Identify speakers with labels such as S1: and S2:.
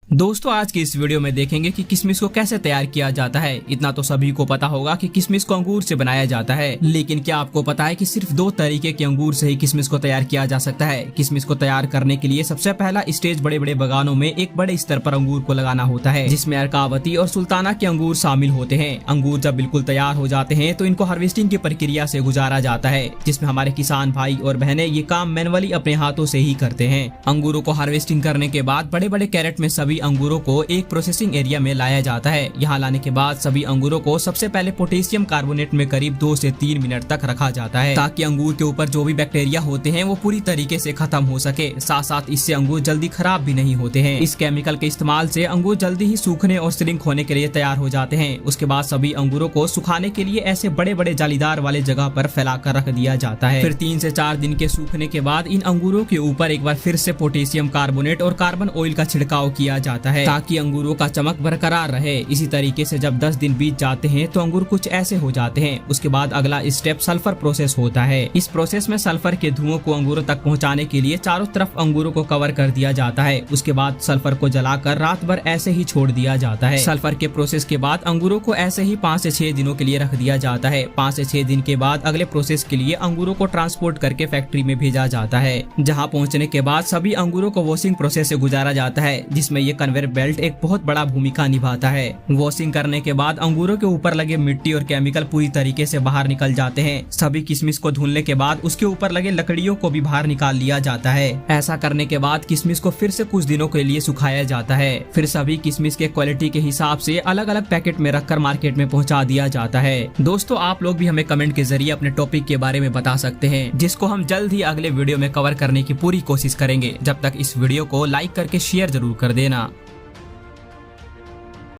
S1: दोस्तों आज की इस वीडियो में देखेंगे कि किशमिश को कैसे तैयार किया जाता है। इतना तो सभी को पता होगा कि किशमिश को अंगूर से बनाया जाता है, लेकिन क्या आपको पता है कि सिर्फ 2 तरीके के अंगूर से ही किशमिश को तैयार किया जा सकता है। किशमिश को तैयार करने के लिए सबसे पहला स्टेज बड़े बड़े बागानों में एक बड़े स्तर पर अंगूर को लगाना होता है, जिसमें अर्कावती और सुल्ताना के अंगूर शामिल होते हैं। अंगूर जब बिल्कुल तैयार हो जाते हैं तो इनको हार्वेस्टिंग की प्रक्रिया से गुजारा जाता है, जिसमें हमारे किसान भाई और बहनें ये काम मैनुअली अपने हाथों से ही करते हैं। अंगूरों को हार्वेस्टिंग करने के बाद बड़े बड़े कैरेट में सभी अंगूरों को एक प्रोसेसिंग एरिया में लाया जाता है। यहाँ लाने के बाद सभी अंगूरों को सबसे पहले पोटेशियम कार्बोनेट में करीब 2 से 3 मिनट तक रखा जाता है, ताकि अंगूर के ऊपर जो भी बैक्टीरिया होते हैं वो पूरी तरीके से खत्म हो सके। साथ साथ इससे अंगूर जल्दी खराब भी नहीं होते हैं। इस केमिकल के इस्तेमाल से अंगूर जल्दी ही सूखने और श्रिंक होने के लिए तैयार हो जाते हैं। उसके बाद सभी अंगूरों को सुखाने के लिए ऐसे बड़े बड़े जालीदार वाले जगह पर फैलाकर रख दिया जाता है। फिर 3 से 4 दिन के सूखने के बाद इन अंगूरों के ऊपर एक बार फिर से पोटेशियम कार्बोनेट और कार्बन ऑयल का छिड़काव किया जाता है, ताकि अंगूरों का चमक बरकरार रहे। इसी तरीके से जब 10 दिन बीत जाते हैं तो अंगूर कुछ ऐसे हो जाते हैं। उसके बाद अगला स्टेप सल्फर प्रोसेस होता है। इस प्रोसेस में सल्फर के धुओं को अंगूरों तक पहुंचाने के लिए चारों तरफ अंगूरों को कवर कर दिया जाता है। उसके बाद सल्फर को जलाकर रात भर ऐसे ही छोड़ दिया जाता है। सल्फर के प्रोसेस के बाद अंगूरों को ऐसे ही 5 से 6 दिनों के लिए रख दिया जाता है। 5 से 6 दिन के बाद अगले प्रोसेस के लिए अंगूरों को ट्रांसपोर्ट करके फैक्ट्री में भेजा जाता है, जहाँ पहुँचने के बाद सभी अंगूरों को वॉशिंग प्रोसेस से गुजारा जाता है, जिसमें ये कन्वेयर बेल्ट एक बहुत बड़ा भूमिका निभाता है। वॉशिंग करने के बाद अंगूरों के ऊपर लगे मिट्टी और केमिकल पूरी तरीके से बाहर निकल जाते हैं। सभी किशमिश को धुलने के बाद उसके ऊपर लगे लकड़ियों को भी बाहर निकाल लिया जाता है। ऐसा करने के बाद किशमिश को फिर से कुछ दिनों के लिए सुखाया जाता है। फिर सभी किशमिश के क्वालिटी के हिसाब से अलग अलग पैकेट में रखकर मार्केट में पहुंचा दिया जाता है। दोस्तों आप लोग भी हमें कमेंट के जरिए अपने टॉपिक के बारे में बता सकते हैं, जिसको हम जल्द ही अगले वीडियो में कवर करने की पूरी कोशिश करेंगे। जब तक इस वीडियो को लाइक करके शेयर जरूर कर देना।